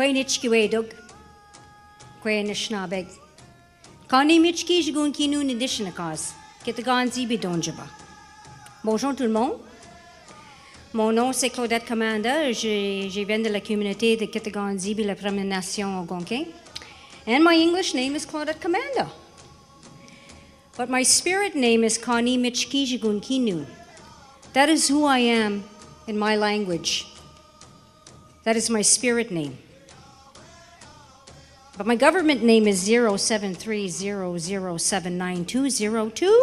ANISHINABEG, ANISHINABEG. KITIGAN KITIGAN ZIBI donjaba. Bonjour tout le monde. Mon nom c'est Claudette Commanda. Je viens de la communauté de KITIGAN ZIBI, la Première Nation Algonquin. And my English name is Claudette Commanda. But my spirit name is Kani Michkijigun Kinu. That is who I am in my language. That is my spirit name. But my government name is 07300799202.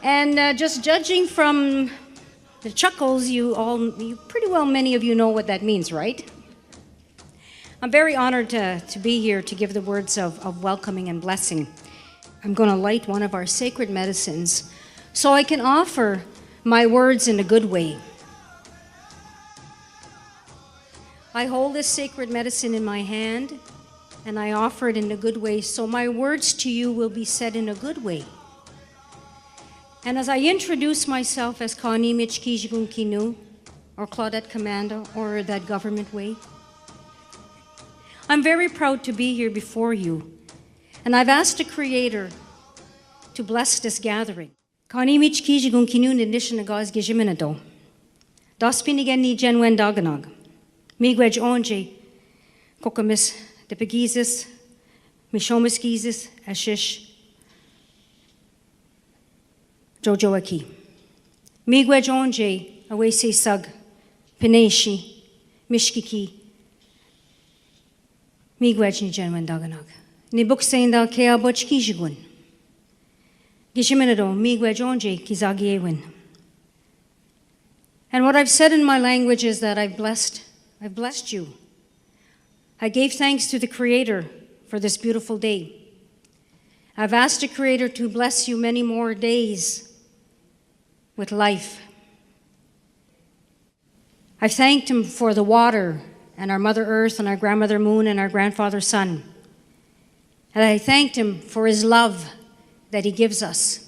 And just judging from the chuckles, you pretty well, many of you know what that means, right? I'm very honored to be here to give the words of welcoming and blessing. I'm going to light one of our sacred medicines so I can offer my words in a good way. I hold this sacred medicine in my hand and I offer it in a good way, so my words to you will be said in a good way. And as I introduce myself as Kani Michkijigun Kinu, or Claudette Commanda, or that government way, I'm very proud to be here before you, and I've asked the Creator to bless this gathering. Kani Michkijigun Kinu Nindishinagaz Gijiminado, Daspinigen Genwen Daganag, Migwej Onje, Kokamis de Pegizis, Mishomiskizis, Ashish, Jojoaki. Migwej Onje, Awese Sug, Pineshi, Mishkiki, Migwej ni Genwen Daganag. Nibuk Sainda Kea Bochkijigun. Gishiminado, Migwej Onje, Kizagiewin. And what I've said in my language is that I've blessed you. I gave thanks to the Creator for this beautiful day. I've asked the Creator to bless you many more days with life. I've thanked Him for the water and our Mother Earth and our Grandmother Moon and our Grandfather Sun. And I thanked Him for His love that He gives us.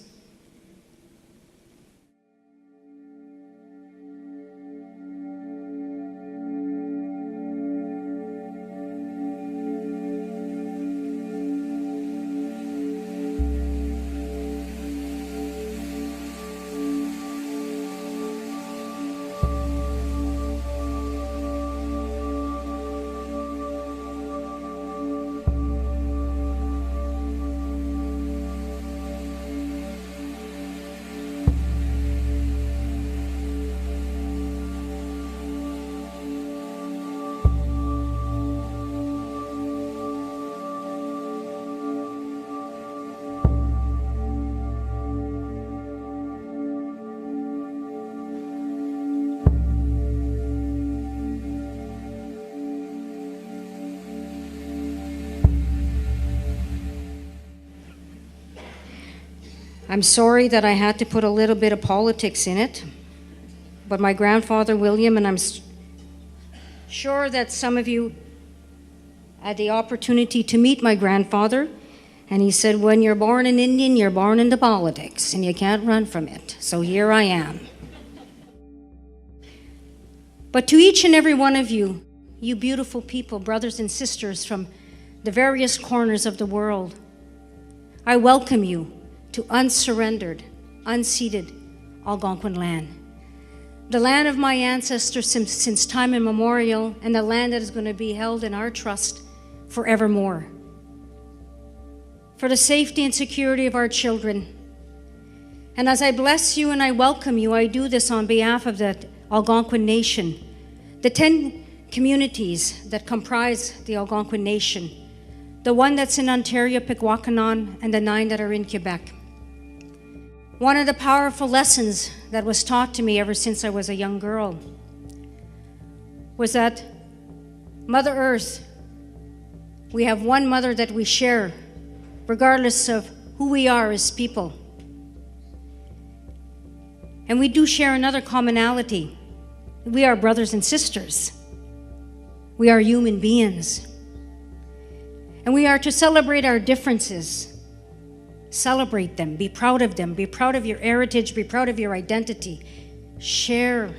I'm sorry that I had to put a little bit of politics in it, but my grandfather William, and I'm sure that some of you had the opportunity to meet my grandfather, and he said, when you're born an Indian, you're born into politics, and you can't run from it. So here I am. But to each and every one of you, you beautiful people, brothers and sisters from the various corners of the world, I welcome you to unsurrendered, unceded Algonquin land. The land of my ancestors since time immemorial, and the land that is going to be held in our trust forevermore. For the safety and security of our children. And as I bless you and I welcome you, I do this on behalf of the Algonquin Nation, the 10 communities that comprise the Algonquin Nation, the one that's in Ontario, Pikwakanon, and the 9 that are in Quebec. One of the powerful lessons that was taught to me ever since I was a young girl was that Mother Earth, we have one mother that we share, regardless of who we are as people. And we do share another commonality. We are brothers and sisters. We are human beings. And we are to celebrate our differences. Celebrate them, be proud of them, be proud of your heritage, be proud of your identity. Share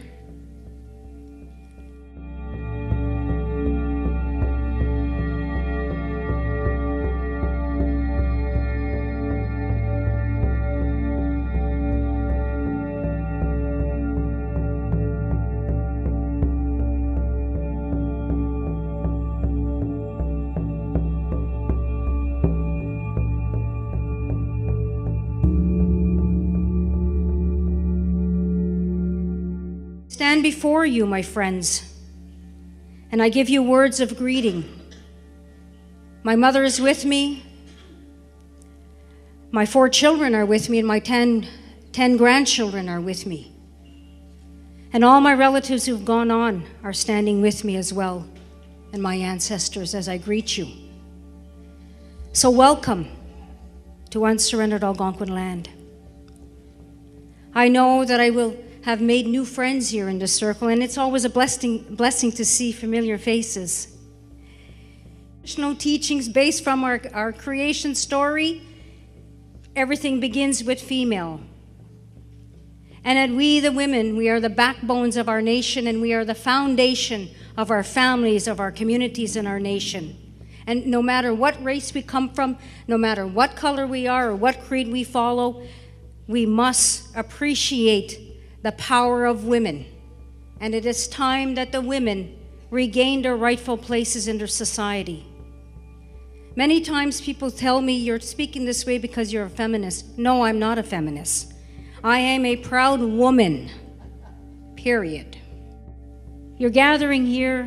stand before you, my friends, and I give you words of greeting. My mother is with me, my 4 children are with me, and my 10 grandchildren are with me. And all my relatives who've gone on are standing with me as well, and my ancestors as I greet you. So welcome to unsurrendered Algonquin land. I know that I will have made new friends here in this circle, and it's always a blessing to see familiar faces. Traditional teachings based from our creation story, everything begins with female. And that we, the women, we are the backbones of our nation, and we are the foundation of our families, of our communities, and our nation. And no matter what race we come from, no matter what color we are or what creed we follow, we must appreciate the power of women. And it is time that the women regain their rightful places in their society. Many times people tell me, you're speaking this way because you're a feminist. No, I'm not a feminist. I am a proud woman, period. You're gathering here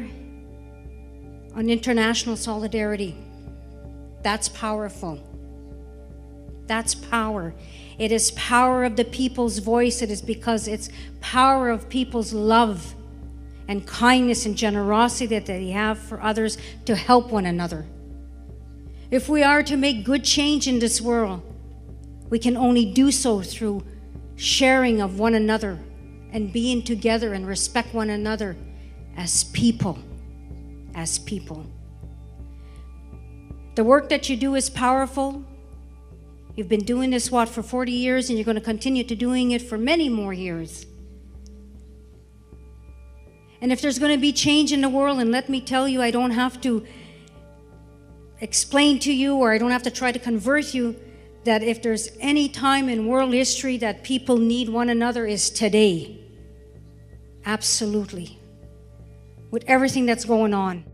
on international solidarity. That's powerful. That's power. It is power of the people's voice. It is because it's power of people's love and kindness and generosity that they have for others to help one another. If we are to make good change in this world, we can only do so through sharing of one another and being together and respect one another as people. As people. The work that you do is powerful. You've been doing this, for 40 years, and you're going to continue to doing it for many more years. And if there's going to be change in the world, and let me tell you, I don't have to explain to you, or I don't have to try to convert you, that if there's any time in world history that people need one another is today. Absolutely. With everything that's going on.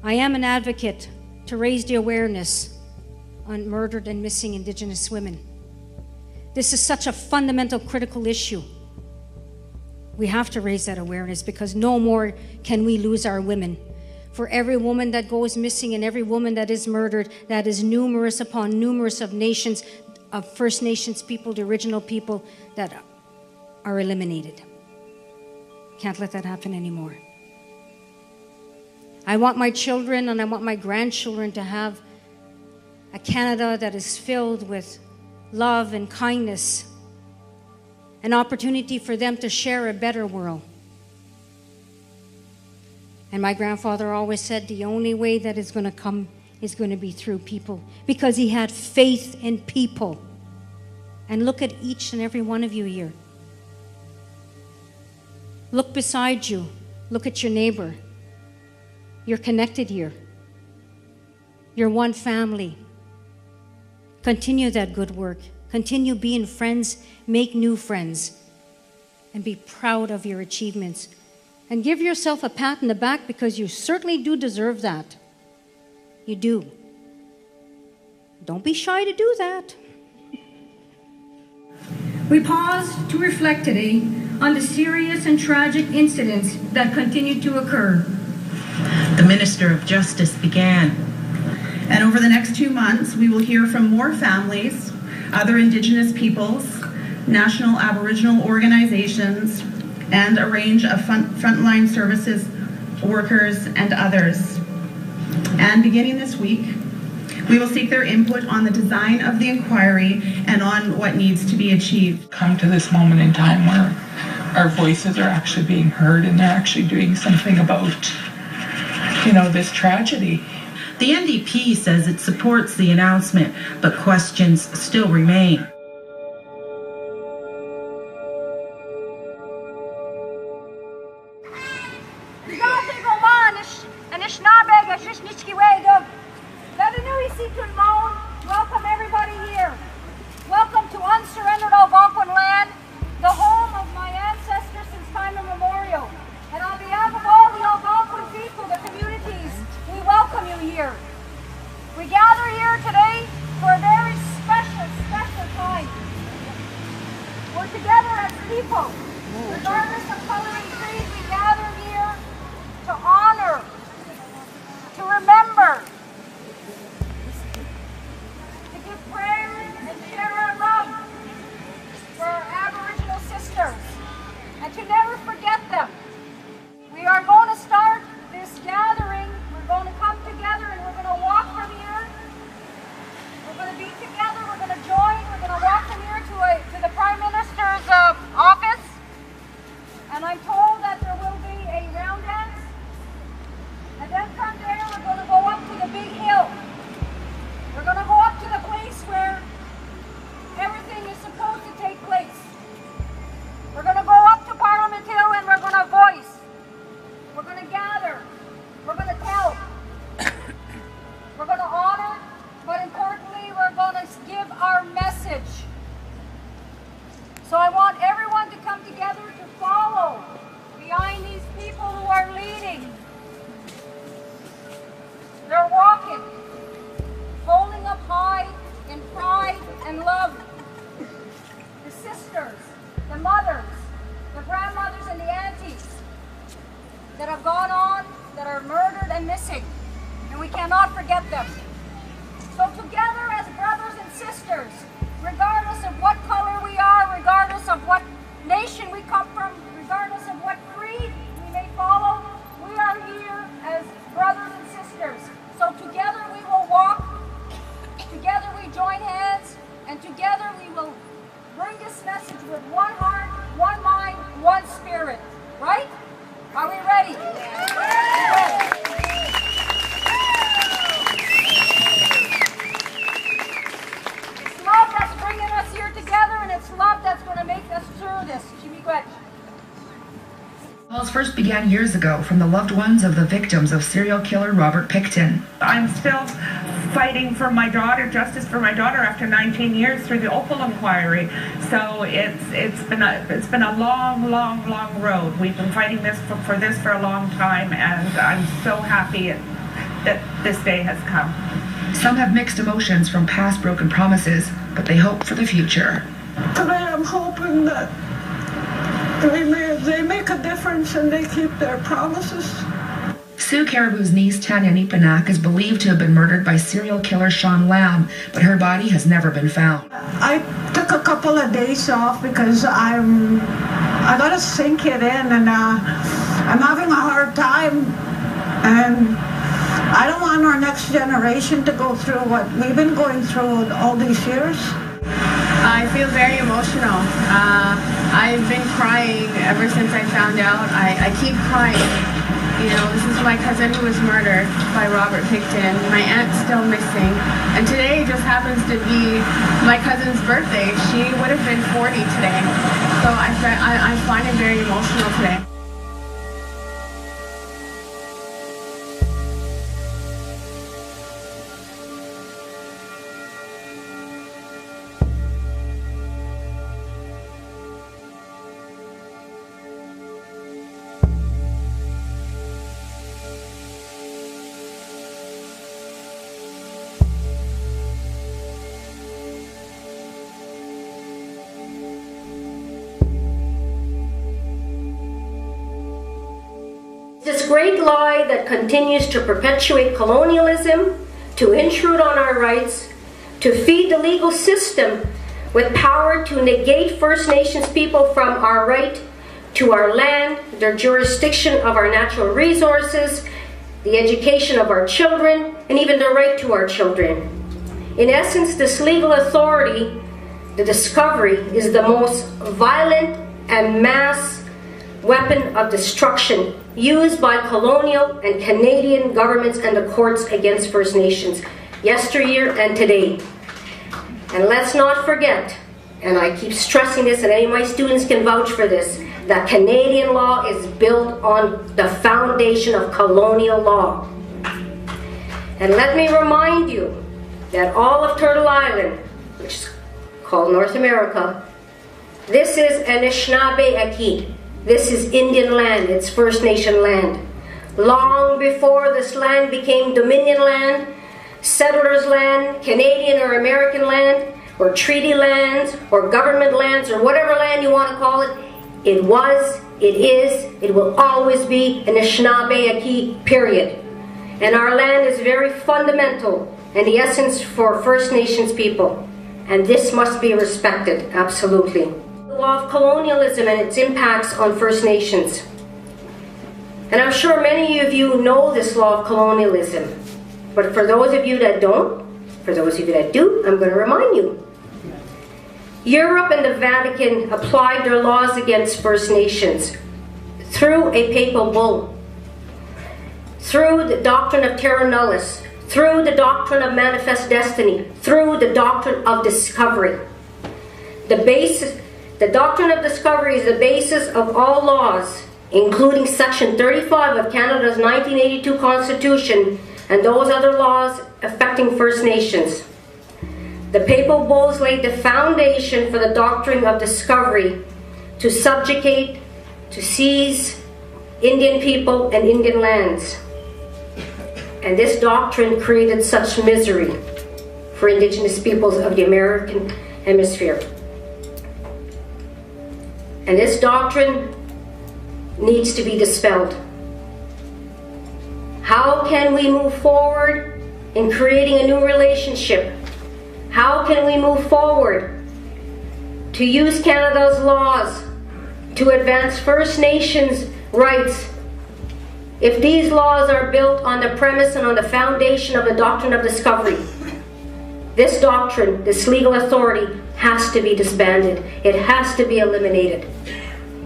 I am an advocate to raise the awareness on murdered and missing Indigenous women. This is such a fundamental, critical issue. We have to raise that awareness because no more can we lose our women. for every woman that goes missing and every woman that is murdered, that is numerous upon numerous of nations, of First Nations people, the original people that are eliminated. Can't let that happen anymore. I want my children and I want my grandchildren to have a Canada that is filled with love and kindness, an opportunity for them to share a better world. And my grandfather always said the only way that is going to come is going to be through people, because he had faith in people. And look at each and every one of you here. Look beside you. Look at your neighbor. You're connected here. You're one family. Continue that good work. Continue being friends. Make new friends. And be proud of your achievements. And give yourself a pat in the back, because you certainly do deserve that. You do. Don't be shy to do that. We pause to reflect today on the serious and tragic incidents that continue to occur. The Minister of Justice began. And over the next 2 months, we will hear from more families, other Indigenous peoples, national Aboriginal organizations, and a range of frontline services workers and others. And beginning this week, we will seek their input on the design of the inquiry and on what needs to be achieved. Come to this moment in time where our voices are actually being heard and they're actually doing something about, this tragedy. The NDP says it supports the announcement, but questions still remain. Welcome everybody here. Welcome to unsurrendered Algonquin land, the home of my ancestors since time immemorial. And on behalf of all the Algonquin people, the communities, we welcome you here. We gather here today for a very special time. We're together as people. Regardless of color and creed, we gather here to honor, to remember, to give prayers and share our love for our Aboriginal sisters, and to never forget them. We are going to start this gathering. We're going to come together and we're going to walk from here. We're going to be together. We're going to join. We're going to walk from here to the Prime Minister's office. And I'm told that there will be a round dance. And then from there, we're going to go up to the big hill. We're going to go up to the place where everything is supposed to take place. We're going to go up to Parliament Hill and we're going to voice. We're going to gather. We're going to tell. We're going to honor, but importantly, we're going to give our message. So I want everyone to come together to follow behind these people who are leading. They're walking, holding up high in pride and love. The sisters, the mothers, the grandmothers and the aunties that have gone on, that are murdered and missing. And we cannot forget them. So together as brothers and sisters, regardless of what color we are, regardless of what nation we come from, regardless of what creed we may follow, we are here as brothers and sisters. So together we will walk, together we join hands, and together we will bring this message with one heart, one mind, one spirit. Right? Are we ready? Yeah. It's love that's bringing us here together, and it's love that's going to make us through this. Calls first began years ago from the loved ones of the victims of serial killer Robert Pickton. I'm still fighting for my daughter, justice for my daughter, after 19 years through the Opal inquiry. So it's been a long road. We've been fighting this for this for a long time, and I'm so happy that this day has come. Some have mixed emotions from past broken promises, but they hope for the future. Today I'm hoping that they make a difference and they keep their promises. Sue Caribou's niece, Tanya Nipanak, is believed to have been murdered by serial killer Sean Lamb, but her body has never been found. I took a couple of days off because I gotta sink it in, and I'm having a hard time, and I don't want our next generation to go through what we've been going through all these years. I feel very emotional. I've been crying ever since I found out. I keep crying. You know, this is my cousin who was murdered by Robert Picton. My aunt's still missing. And today just happens to be my cousin's birthday. She would have been 40 today. So I find it very emotional today. This great lie that continues to perpetuate colonialism, to intrude on our rights, to feed the legal system with power to negate First Nations people from our right to our land, their jurisdiction of our natural resources, the education of our children, and even the right to our children. In essence, this legal authority, the discovery, is the most violent and mass weapon of destruction used by colonial and Canadian governments and the courts against First Nations, yesteryear and today. And let's not forget, and I keep stressing this, and any of my students can vouch for this, that Canadian law is built on the foundation of colonial law. And let me remind you that all of Turtle Island, which is called North America, this is Anishinabeg. This is Indian land, it's First Nation land. Long before this land became Dominion land, settlers land, Canadian or American land, or treaty lands, or government lands, or whatever land you want to call it, it was, it is, it will always be Anishinabeg, period. And our land is very fundamental and the essence for First Nations people. And this must be respected, absolutely. The law of colonialism and its impacts on First Nations. And I'm sure many of you know this law of colonialism. But for those of you that don't, for those of you that do, I'm going to remind you. Europe and the Vatican applied their laws against First Nations through a papal bull, through the doctrine of terra nullius, through the doctrine of manifest destiny, through the doctrine of discovery. The doctrine of discovery is the basis of all laws, including Section 35 of Canada's 1982 Constitution and those other laws affecting First Nations. The papal bulls laid the foundation for the doctrine of discovery to subjugate, to seize Indian people and Indian lands. And this doctrine created such misery for Indigenous peoples of the American hemisphere. And this doctrine needs to be dispelled. How can we move forward in creating a new relationship? How can we move forward to use Canada's laws to advance First Nations rights if these laws are built on the premise and on the foundation of the doctrine of discovery? This doctrine, this legal authority, has to be disbanded. It has to be eliminated.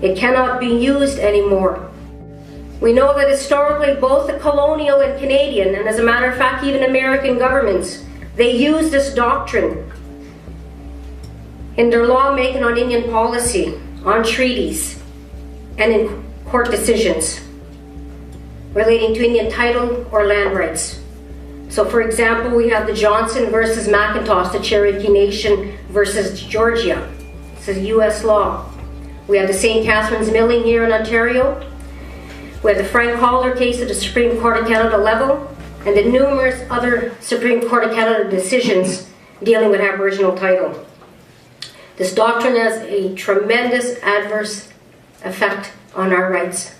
It cannot be used anymore. We know that historically both the colonial and Canadian, and as a matter of fact even American governments, they use this doctrine in their lawmaking on Indian policy, on treaties, and in court decisions relating to Indian title or land rights. So for example, we have the Johnson versus McIntosh, the Cherokee Nation versus Georgia. This is US law. We have the St. Catharines Milling here in Ontario. We have the Frank Holler case at the Supreme Court of Canada level, and the numerous other Supreme Court of Canada decisions dealing with Aboriginal title. This doctrine has a tremendous adverse effect on our rights.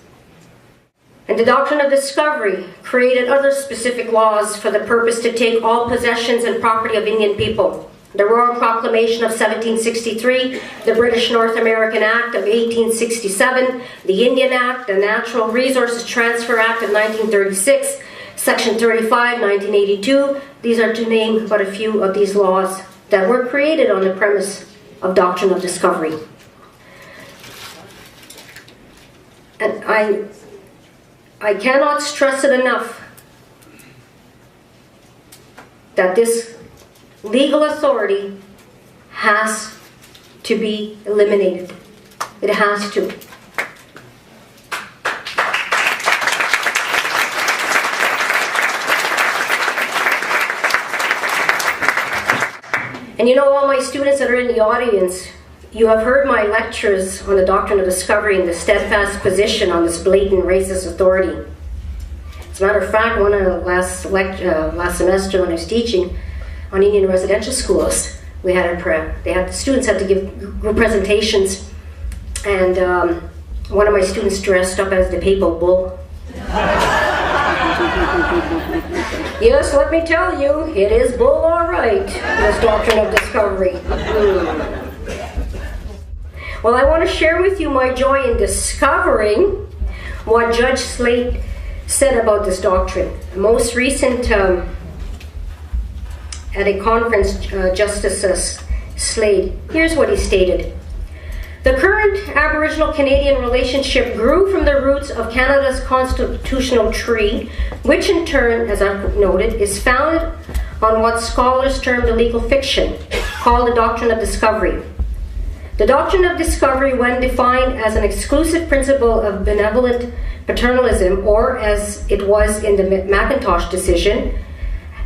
And the doctrine of discovery created other specific laws for the purpose to take all possessions and property of Indian people. The Royal Proclamation of 1763, the British North American Act of 1867, the Indian Act, the Natural Resources Transfer Act of 1936, Section 35, 1982. These are to name but a few of these laws that were created on the premise of doctrine of discovery. And I cannot stress it enough that this legal authority has to be eliminated. It has to. And you know, all my students that are in the audience, you have heard my lectures on the doctrine of discovery and the steadfast position on this blatant racist authority. As a matter of fact, one of the last semester when I was teaching on Indian residential schools, we had the students had to give group presentations, and one of my students dressed up as the papal bull. Yes, let me tell you, it is bull all right, this doctrine of discovery. Well, I want to share with you my joy in discovering what Judge Slate said about this doctrine. Most recent, at a conference, Justice Slade, here's what he stated. The current Aboriginal Canadian relationship grew from the roots of Canada's constitutional tree, which in turn, as I've noted, is founded on what scholars term the legal fiction, called the doctrine of discovery. The doctrine of discovery, when defined as an exclusive principle of benevolent paternalism, or as it was in the McIntosh decision,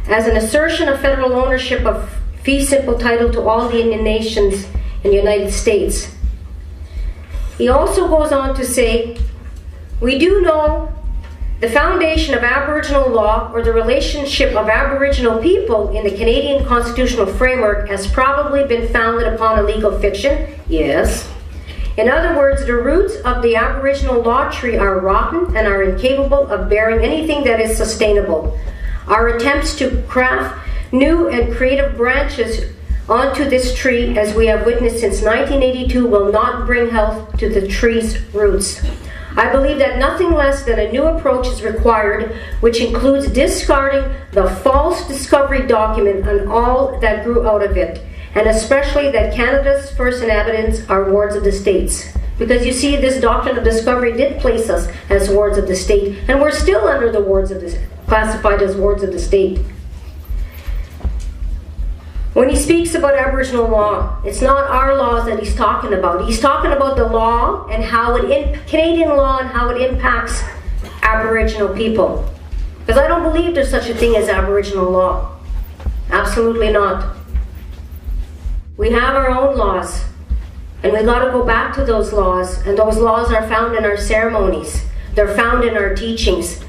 as an assertion of federal ownership of fee simple title to all the Indian nations in the United States. He also goes on to say, we do know the foundation of Aboriginal law, or the relationship of Aboriginal people in the Canadian constitutional framework, has probably been founded upon a legal fiction. Yes. In other words, the roots of the Aboriginal law tree are rotten and are incapable of bearing anything that is sustainable. Our attempts to craft new and creative branches onto this tree, as we have witnessed since 1982, will not bring health to the tree's roots. I believe that nothing less than a new approach is required, which includes discarding the false discovery document and all that grew out of it, and especially that Canada's first inhabitants are wards of the states. Because you see, this doctrine of discovery did place us as wards of the state, and we're still under the wards of the, classified as wards of the state. When he speaks about Aboriginal law, it's not our laws that he's talking about. He's talking about the law and how Canadian law and how it impacts Aboriginal people. Because I don't believe there's such a thing as Aboriginal law. Absolutely not. We have our own laws, and we got to go back to those laws, and those laws are found in our ceremonies. They're found in our teachings.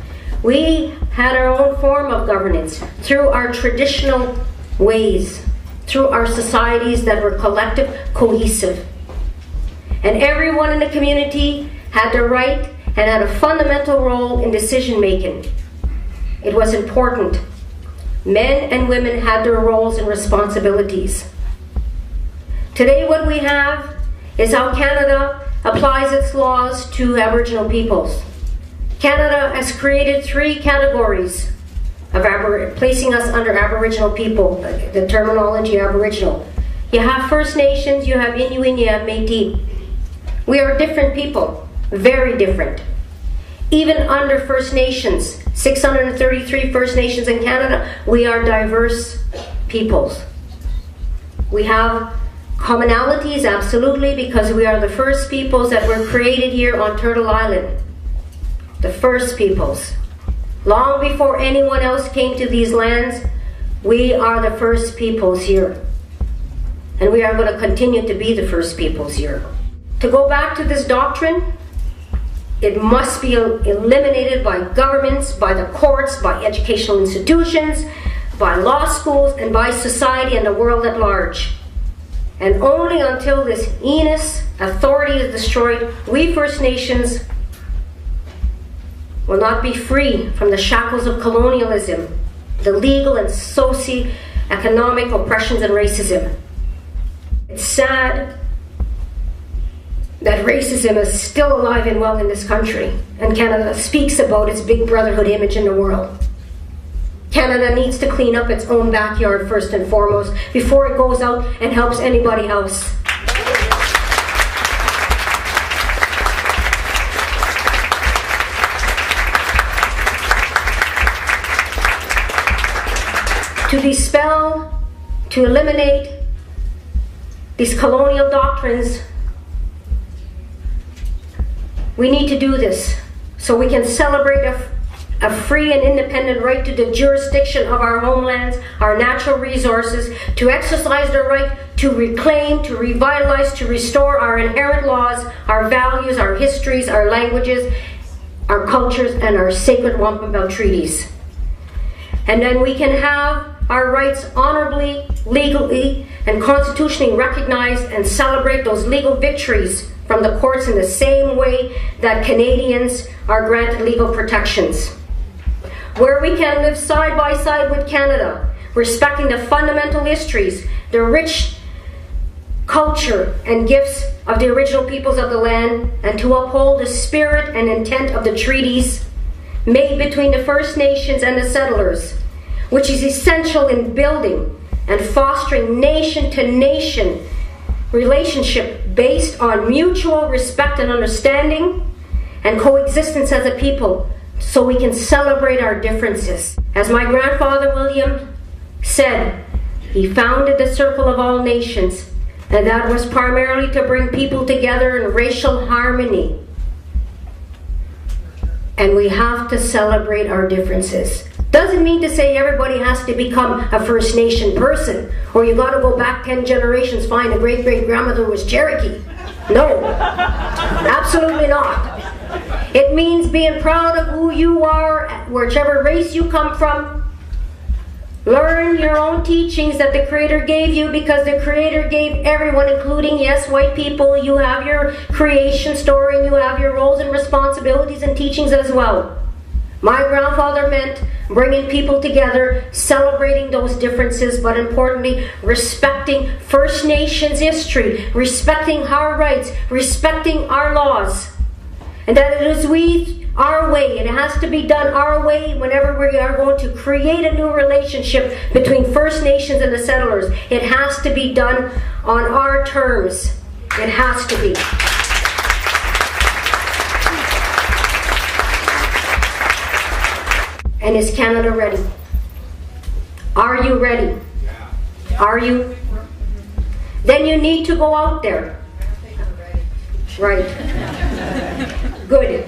We had our own form of governance through our traditional ways, through our societies that were collective, cohesive. And everyone in the community had the right and had a fundamental role in decision making. It was important. Men and women had their roles and responsibilities. Today what we have is how Canada applies its laws to Aboriginal peoples. Canada has created 3 categories of placing us under Aboriginal people, the terminology Aboriginal. You have First Nations, you have Inuit, you have Métis. We are different people, very different. Even under First Nations, 633 First Nations in Canada, we are diverse peoples. We have commonalities, absolutely, because we are the first peoples that were created here on Turtle Island. The first peoples. Long before anyone else came to these lands, we are the first peoples here. And we are going to continue to be the first peoples here. To go back to this doctrine, it must be eliminated by governments, by the courts, by educational institutions, by law schools, and by society and the world at large. And only until this heinous authority is destroyed, we First Nations will not be free from the shackles of colonialism, the legal and socio-economic oppressions and racism. It's sad that racism is still alive and well in this country, and Canada speaks about its big brotherhood image in the world. Canada needs to clean up its own backyard first and foremost before it goes out and helps anybody else. To dispel, to eliminate these colonial doctrines, we need to do this so we can celebrate a free and independent right to the jurisdiction of our homelands, our natural resources, to exercise the right to reclaim, to revitalize, to restore our inherent laws, our values, our histories, our languages, our cultures, and our sacred wampum belt treaties. And then we can have our rights honorably, legally, and constitutionally recognized and celebrate those legal victories from the courts in the same way that Canadians are granted legal protections. Where we can live side by side with Canada, respecting the fundamental histories, the rich culture and gifts of the original peoples of the land, and to uphold the spirit and intent of the treaties made between the First Nations and the settlers, which is essential in building and fostering nation-to-nation relationship based on mutual respect and understanding and coexistence as a people, so we can celebrate our differences. As my grandfather William said, he founded the Circle of All Nations, and that was primarily to bring people together in racial harmony. And we have to celebrate our differences. Doesn't mean to say everybody has to become a First Nation person, or you got to go back 10 generations, find a great-great-grandmother who was Cherokee. No, absolutely not. It means being proud of who you are, whichever race you come from. Learn your own teachings that the Creator gave you, because the Creator gave everyone, including, yes, white people. You have your creation story, and you have your roles and responsibilities and teachings as well. My grandfather meant bringing people together, celebrating those differences, but importantly, respecting First Nations history, respecting our rights, respecting our laws. And that it is our way. It has to be done our way whenever we are going to create a new relationship between First Nations and the settlers. It has to be done on our terms. It has to be. And is Canada ready? Are you ready? Are you? Then you need to go out there. Right. Good.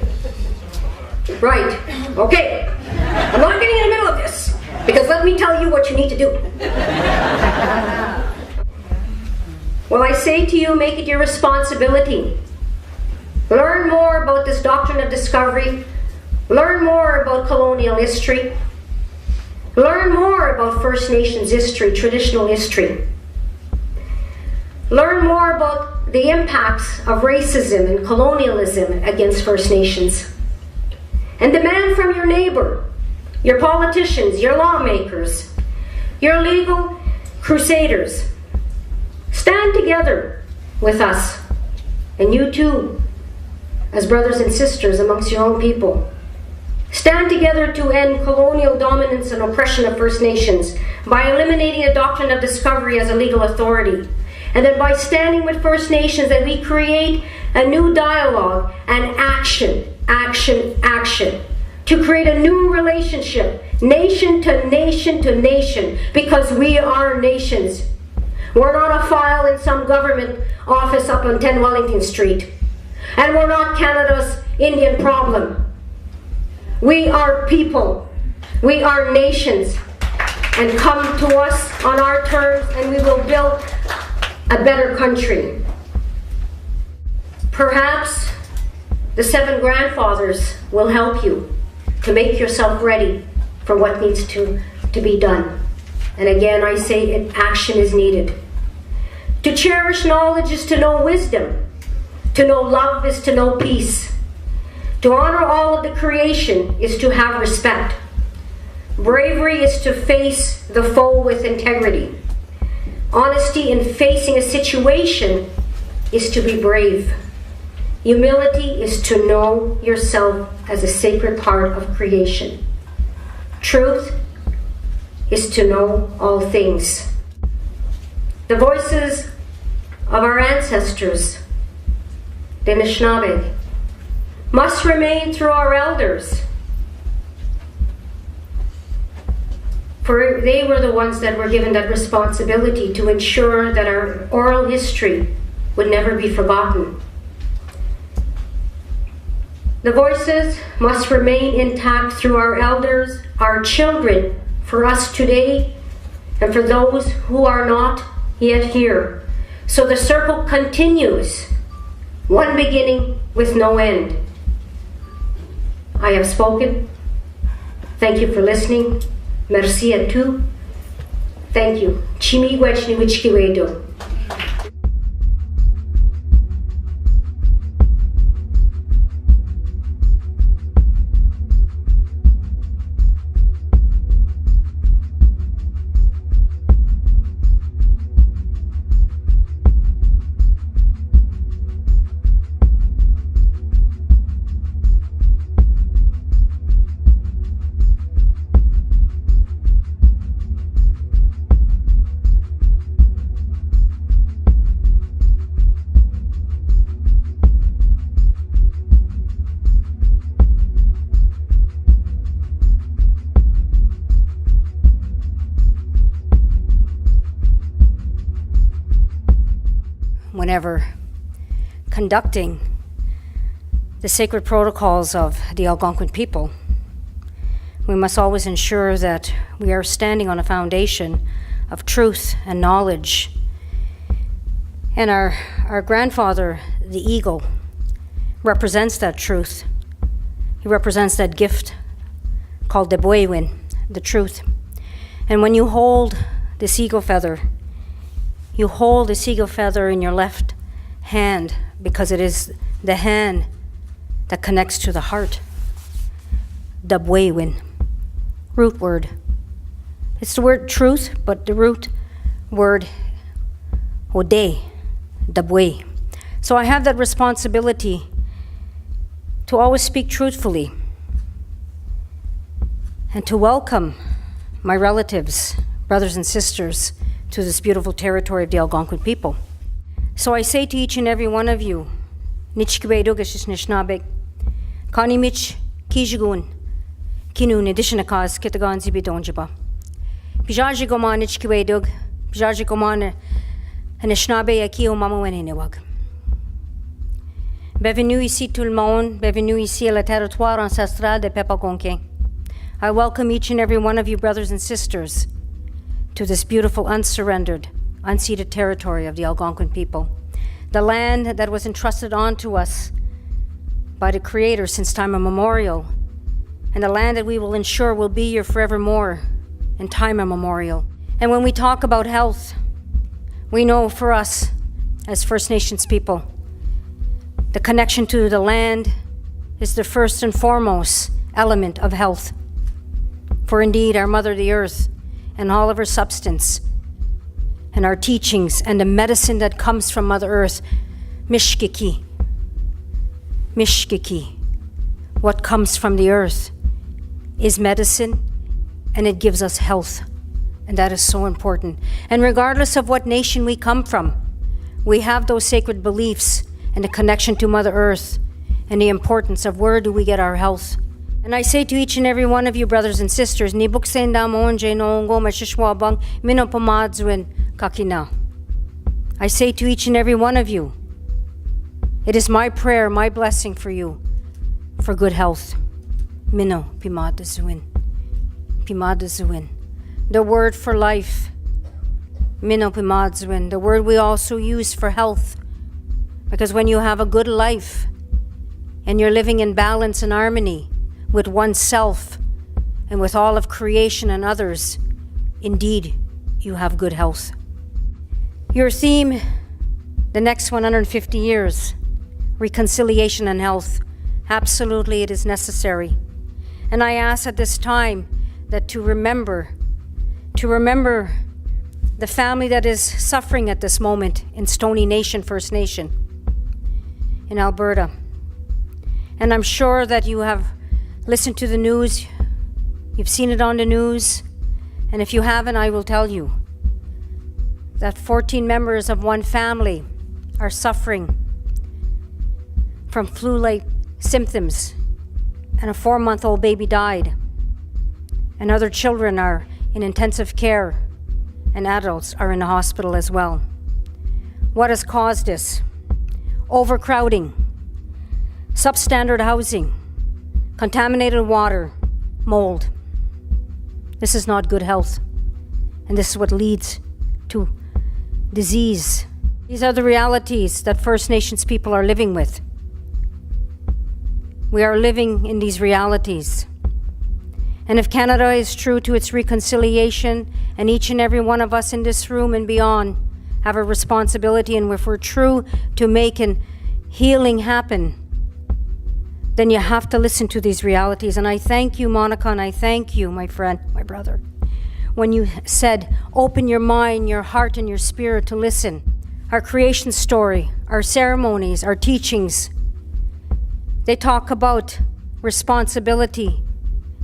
Right. Okay. I'm not getting in the middle of this, because let me tell you what you need to do. Well, I say to you, make it your responsibility. Learn more about this doctrine of discovery. Learn more about colonial history. Learn more about First Nations history, traditional history. Learn more about the impacts of racism and colonialism against First Nations. And demand from your neighbor, your politicians, your lawmakers, your legal crusaders, stand together with us, and you too, as brothers and sisters amongst your own people. Stand together to end colonial dominance and oppression of First Nations by eliminating the doctrine of discovery as a legal authority. And then by standing with First Nations, that we create a new dialogue and action, to create a new relationship, nation to nation to nation, because we are nations. We're not a file in some government office up on 10 Wellington Street. And we're not Canada's Indian problem. We are people. We are nations. And come to us on our terms, and we will build a better country. Perhaps the 7 grandfathers will help you to make yourself ready for what needs to be done. And again, I say action is needed. To cherish knowledge is to know wisdom. To know love is to know peace. To honor all of the creation is to have respect. Bravery is to face the foe with integrity. Honesty in facing a situation is to be brave. Humility is to know yourself as a sacred part of creation. Truth is to know all things. The voices of our ancestors, the ANISHINABEG, must remain through our elders, for they were the ones that were given that responsibility to ensure that our oral history would never be forgotten. The voices must remain intact through our elders, our children, for us today, and for those who are not yet here. So the circle continues, one beginning with no end. I have spoken. Thank you for listening. Merci à tous. Thank you. Chimi wechni wichkiwedo. Whenever conducting the sacred protocols of the Algonquin people, we must always ensure that we are standing on a foundation of truth and knowledge. And our grandfather, the eagle, represents that truth. He represents that gift called the Bwewin, the truth. And when you hold this eagle feather, you hold this eagle feather in your left hand because it is the hand that connects to the heart. Dabwewin, root word. It's the word truth, but the root word ode, dabwe. So I have that responsibility to always speak truthfully and to welcome my relatives, brothers and sisters, to this beautiful territory of the Algonquin people. So I say to each and every one of you, Nichkiwedogashish Nishnabeg, Kanimich Kijigun, Kinu Nidishinakaz KITIGAN ZIBI Donjiba. Pijaji Goman Nichkiwedog, Pijaji Goman Anishinaabe Akio Mamawenewag. Bienvenue ici tout le monde, bienvenue ici à la territoire ancestral de Peuple Algonquin. I welcome each and every one of you, brothers and sisters, to this beautiful, unsurrendered, unceded territory of the Algonquin people. The land that was entrusted onto us by the Creator since time immemorial, and the land that we will ensure will be here forevermore in time immemorial. And when we talk about health, we know for us as First Nations people, the connection to the land is the first and foremost element of health. For indeed, our Mother the Earth and all of her substance and our teachings and the medicine that comes from Mother Earth, Mishkiki, what comes from the earth is medicine, and it gives us health, and that is so important. And regardless of what nation we come from, we have those sacred beliefs and the connection to Mother Earth and the importance of where do we get our health. And I say to each and every one of you, brothers and sisters, I say to each and every one of you, it is my prayer, my blessing for you, for good health. Mino Pimadazuin. The word for life. Mino Pimadazuin. The word we also use for health. Because when you have a good life and you're living in balance and harmony with oneself and with all of creation and others, indeed, you have good health. Your theme, the next 150 years, reconciliation and health, Absolutely, it is necessary. And I ask at this time that to remember the family that is suffering at this moment in Stoney Nation, First Nation, in Alberta. And I'm sure that you have listened to the news, you've seen it on the news, and if you haven't, I will tell you that 14 members of one family are suffering from flu-like symptoms, and a 4-month-old baby died, and other children are in intensive care, and adults are in the hospital as well. What has caused this? Overcrowding, substandard housing, contaminated water, mold. This is not good health, and this is what leads to disease. These are the realities that First Nations people are living with. We are living in these realities. And if Canada is true to its reconciliation, and each and every one of us in this room and beyond have a responsibility, and if we're true to making healing happen, then you have to listen to these realities. And I thank you, Monica, and I thank you, my friend, my brother, when you said, open your mind, your heart, and your spirit to listen. Our creation story, our ceremonies, our teachings, they talk about responsibility.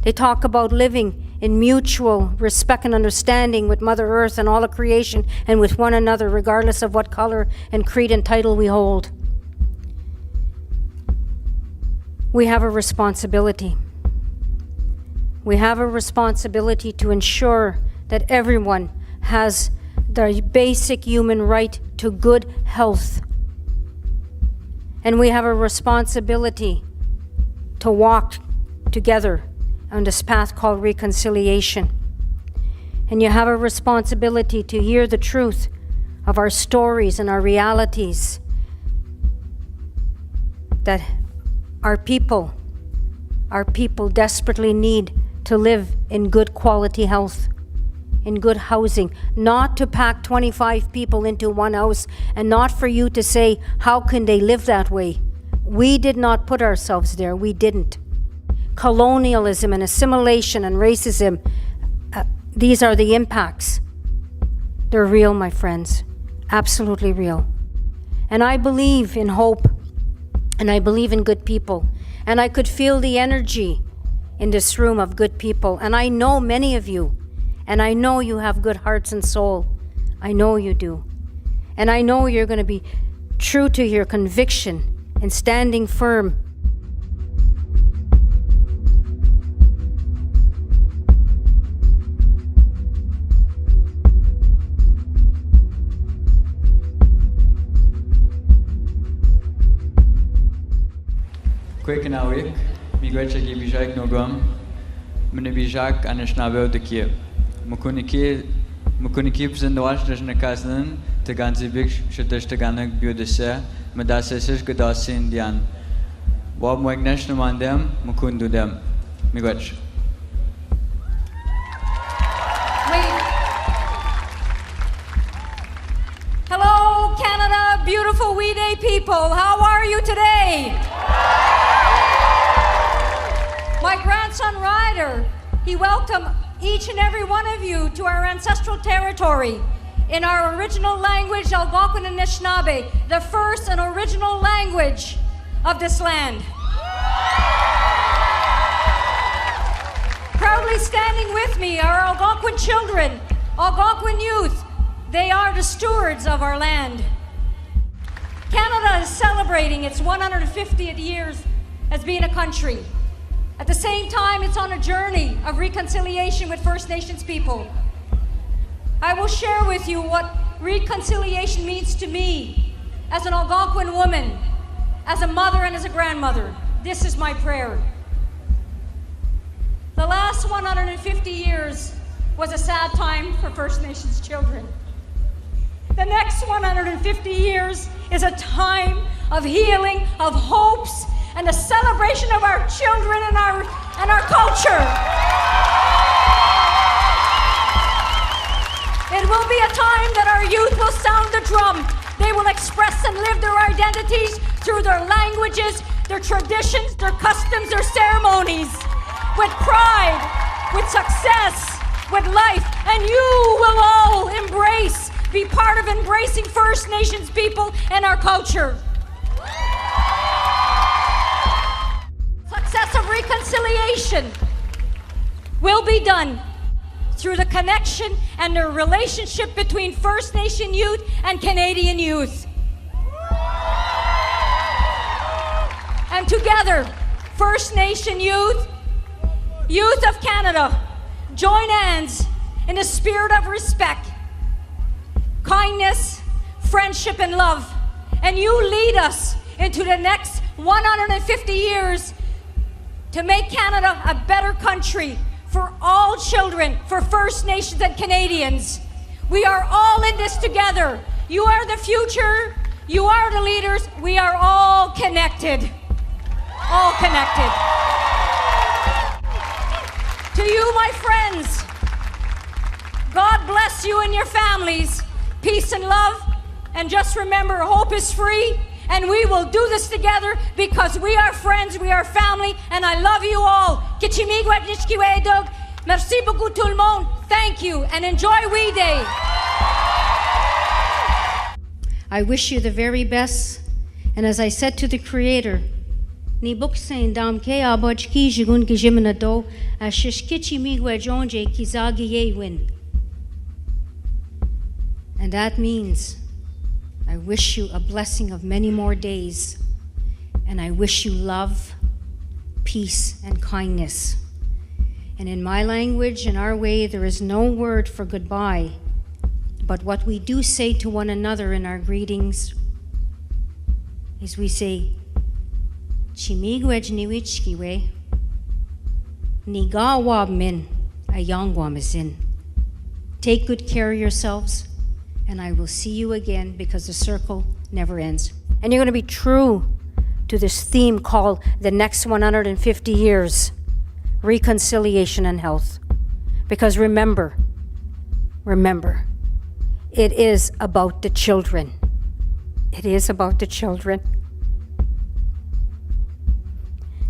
They talk about living in mutual respect and understanding with Mother Earth and all of creation and with one another, regardless of what color and creed and title we hold. We have a responsibility. We have a responsibility to ensure that everyone has the basic human right to good health. And we have a responsibility to walk together on this path called reconciliation. And you have a responsibility to hear the truth of our stories and our realities, that our people desperately need to live in good quality health, in good housing, not to pack 25 people into one house, and not for you to say, how can they live that way? We did not put ourselves there. We didn't. Colonialism and assimilation and racism, these are the impacts. They're real, my friends. Absolutely real. And I believe in hope, and I believe in good people. And I could feel the energy in this room of good people. And I know many of you, and I know you have good hearts and soul. I know you do. And I know you're going to be true to your conviction and standing firm. Kwekenawik, miigwecha ki bijak nogam, mene bijak ANISHINABEG de kie. Mukuniki pzendoash dejnekaznen, teganzibik shedesh teganek biodese, medasesish gedasi indian. Wab moignesh namandem, mukundudem. Miigwech. Hello, Canada, beautiful We Day people. How are you today? My grandson Ryder, he welcomed each and every one of you to our ancestral territory in our original language, Algonquin and Anishinabeg, the first and original language of this land. Proudly standing with me are Algonquin children, Algonquin youth. They are the stewards of our land. Canada is celebrating its 150th years as being a country. At the same time, it's on a journey of reconciliation with First Nations people. I will share with you what reconciliation means to me as an Algonquin woman, as a mother and as a grandmother. This is my prayer. The last 150 years was a sad time for First Nations children. The next 150 years is a time of healing, of hopes, and the celebration of our children and our culture. It will be a time that our youth will sound the drum. They will express and live their identities through their languages, their traditions, their customs, their ceremonies, with pride, with success, with life. And you will all be part of embracing First Nations people and our culture. Success of reconciliation will be done through the connection and the relationship between First Nation youth and Canadian youth. And together, First Nation youth, youth of Canada, join hands in a spirit of respect, kindness, friendship, and love. And you lead us into the next 150 years to make Canada a better country for all children, for First Nations and Canadians. We are all in this together. You are the future. You are the leaders. We are all connected. All connected. To you, my friends, God bless you and your families. Peace and love. And just remember, hope is free. And we will do this together because we are friends, we are family, and I love you all. Merci beaucoup tout le monde. Thank you, and enjoy We Day. I wish you the very best, and as I said to the Creator, ni book saying dam ke aboj ki jigun ki jimna do a shishkichi migwe jonje ki zagi ye win. And that means I wish you a blessing of many more days, and I wish you love, peace, and kindness. And in my language, in our way, there is no word for goodbye, but what we do say to one another in our greetings is we say, Chimigwej niwichkiwe, Nigawab min, a yangwamazin. Take good care of yourselves, and I will see you again because the circle never ends. And you're going to be true to this theme called the next 150 years, reconciliation and health. Because remember, it is about the children. It is about the children.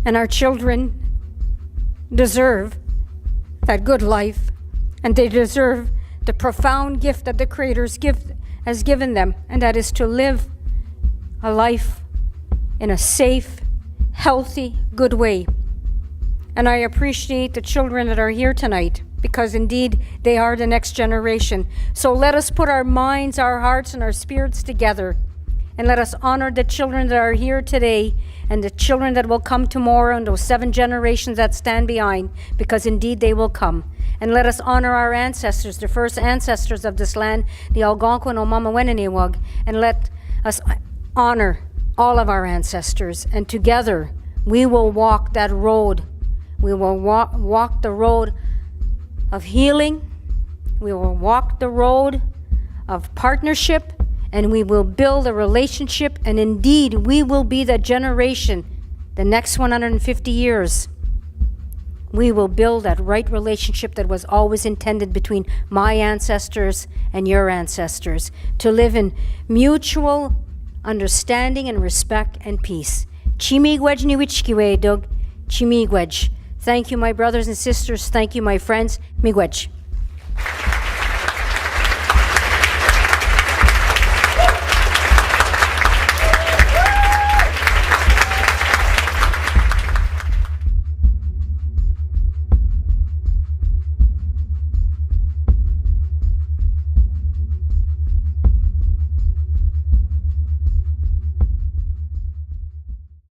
And our children deserve that good life, and they deserve the profound gift that the Creator has given them, and that is to live a life in a safe, healthy, good way. And I appreciate the children that are here tonight, because indeed they are the next generation. So let us put our minds, our hearts, and our spirits together, and let us honor the children that are here today and the children that will come tomorrow and those 7 generations that stand behind, because indeed they will come. And let us honor our ancestors, the first ancestors of this land, the Algonquin Leader, and let us honor all of our ancestors. And together we will walk that road. We will walk the road of healing. We will walk the road of partnership, and we will build a relationship. And indeed, we will be the generation, the next 150 years. We will build that right relationship that was always intended between my ancestors and your ancestors, to live in mutual understanding and respect and peace. Chimigwej niwichkiwe dog, chimigwej. Thank you, my brothers and sisters. Thank you, my friends. Miigwej.